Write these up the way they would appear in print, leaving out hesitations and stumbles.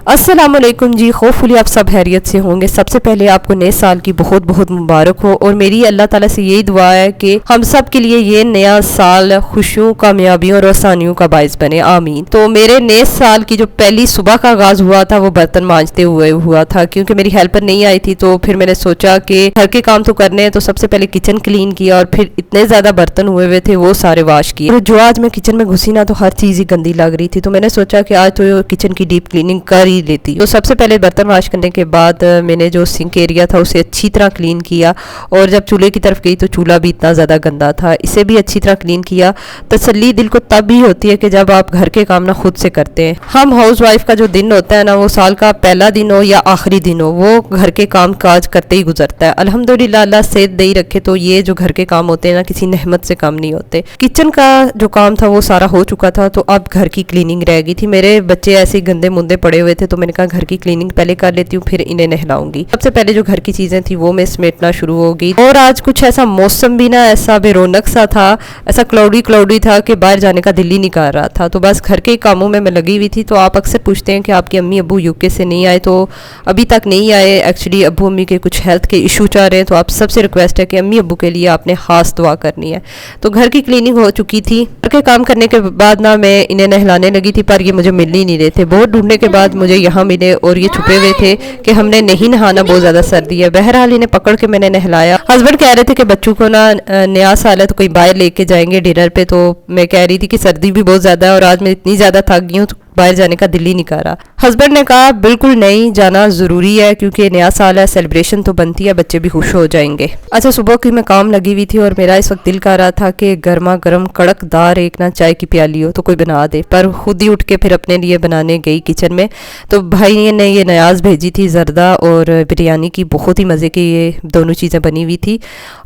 अस्सलामुअलैकुम जी, होपफुली आप सब खैरियत से होंगे। सबसे पहले आपको नए साल की बहुत बहुत मुबारक हो और मेरी अल्लाह ताला से यही दुआ है कि हम सब के लिए ये नया साल खुशियों, कामयाबियों और आसानियों का बायस बने, आमीन। तो मेरे नए साल की जो पहली सुबह का आगाज हुआ था वो बर्तन मांजते हुए हुआ था, क्योंकि मेरी हेल्पर नहीं आई थी। तो फिर मैंने सोचा कि घर के काम तो करने हैं, तो सबसे पहले किचन क्लीन किया और फिर इतने ज़्यादा बर्तन हुए हुए थे वो सारे वाश किए। और जो आज मैं किचन में घुसी ना तो हर चीज़ ही गंदी लग रही थी, तो मैंने सोचा कि आज तो किचन की डीप क्लीनिंग कर ही लेती। तो सबसे पहले बर्तन वॉश करने के बाद मैंने जो सिंक एरिया था उसे अच्छी तरह क्लीन किया, और जब चूल्हे की तरफ गई तो चूल्हा भी इतना ज़्यादा गंदा था, इसे भी अच्छी तरह क्लीन किया। तसल्ली दिल को तब भी होती है कि जब आप घर के काम ना खुद से करते हैं। हम हाउस वाइफ का जो दिन होता है ना, वो साल का पहला दिन हो या आखिरी दिन हो, वो घर के काम काज करते ही गुजरता है। अल्हम्दुलिल्लाह, अल्लाह सेहत दे ही रखे, तो ये जो घर के काम होते हैं ना, किसी नेहमत से कम नहीं होते। किचन का जो काम था वो सारा हो चुका था, तो अब घर की क्लीनिंग रह गई थी। मेरे बच्चे ऐसे गंदे मुंदे पड़े हुए थे, तो मैंने कहा घर की क्लीनिंग पहले कर लेती हूँ, फिर इन्हें नहलाऊंगी। सबसे पहले जो घर की चीजें थी वो मैं समेटना शुरू हो गई। और आज कुछ ऐसा मौसम भी ना ऐसा बेरौनक सा था, ऐसा क्लाउडी था कि बाहर जाने का दिल ही नहीं कर रहा था। तो बस घर के कामों में मैं लगी हुई थी। तो आप अक्सर पूछते हैं कि आपके अम्मी अब्बू यूके से नहीं आए, तो अभी तक नहीं आए। एक्चुअली अब्बू अम्मी के कुछ हेल्थ के इशू चाह रहे हैं, तो आप सबसे रिक्वेस्ट है कि अम्मी अब्बू के लिए आपने खास दुआ करनी है। तो घर की क्लीनिंग हो चुकी थी। घर के काम करने के बाद ना मैं इन्हें नहलाने लगी थी, पर ये मुझे मिल ही नहीं रहे थे। बहुत ढूंढने के बाद मुझे यहाँ मिले और ये छुपे हुए थे कि हमने नहीं नहाना, बहुत ज़्यादा सर्दी है। बहरहाल इन्हें पकड़ के मैंने नहलाया। हस्बैंड कह रहे थे कि बच्चों को ना नया साल है तो कहीं बाहर लेके जाएंगे डिनर पे, तो मैं कह रही थी कि सर्दी भी बहुत ज़्यादा है और आज मैं इतनी ज़्यादा थक गई हूँ तो बाहर जाने का दिल ही नहीं कर रहा। हस्बैंड ने कहा बिल्कुल नहीं, जाना ज़रूरी है क्योंकि नया साल है, सेलिब्रेशन तो बनती है, बच्चे भी खुश हो जाएंगे। अच्छा, सुबह की मैं काम लगी हुई थी और मेरा इस वक्त दिल कर रहा था कि गर्मा गर्म कड़कदार एक ना चाय की प्याली हो तो कोई बना दे, पर खुद ही उठ के फिर अपने लिए बनाने गई किचन में। तो भाई ने ये नयाज भेजी थी, जर्दा और बिरयानी की, बहुत ही मज़े की ये दोनों चीज़ें बनी हुई थी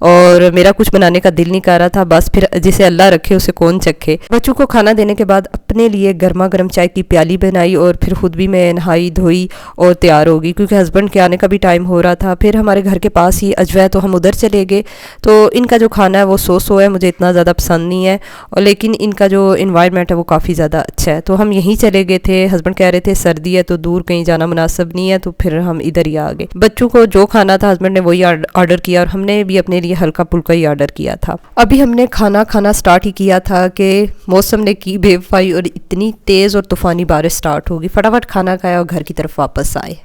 और मेरा कुछ बनाने का दिल नहीं कर रहा था। बस फिर जिसे अल्लाह रखे उसे कौन चखे। बच्चों को खाना देने के बाद अपने लिए गर्मा गर्म चाय की प्याली बनाई और फिर खुद भी मैं नहाई धोई और तैयार हो गई, क्योंकि हस्बैंड के आने का भी टाइम हो रहा था। फिर हमारे घर के पास ही अजवा है, तो हम उधर चले गए। तो इनका जो खाना है वो सो है, मुझे इतना ज़्यादा पसंद नहीं है, और लेकिन इनका जो इन्वायरमेंट है वो काफ़ी ज़्यादा अच्छा है। तो हम यहीं चले गए थे। हस्बैंड कह रहे थे सर्दी है तो दूर कहीं जाना मुनासिब नहीं है, तो फिर हम इधर ही आ गए। बच्चों को जो खाना था हस्बैंड ने वही ऑर्डर किया और हमने भी अपने लिए हल्का फुल्का ही ऑर्डर किया था। अभी हमने खाना स्टार्ट ही किया था कि मौसम ने की बेवफाई और इतनी तेज़ और तूफ़ानी बारिश स्टार्ट होगी। फटाफट खाना खाया और घर की तरफ वापस आए।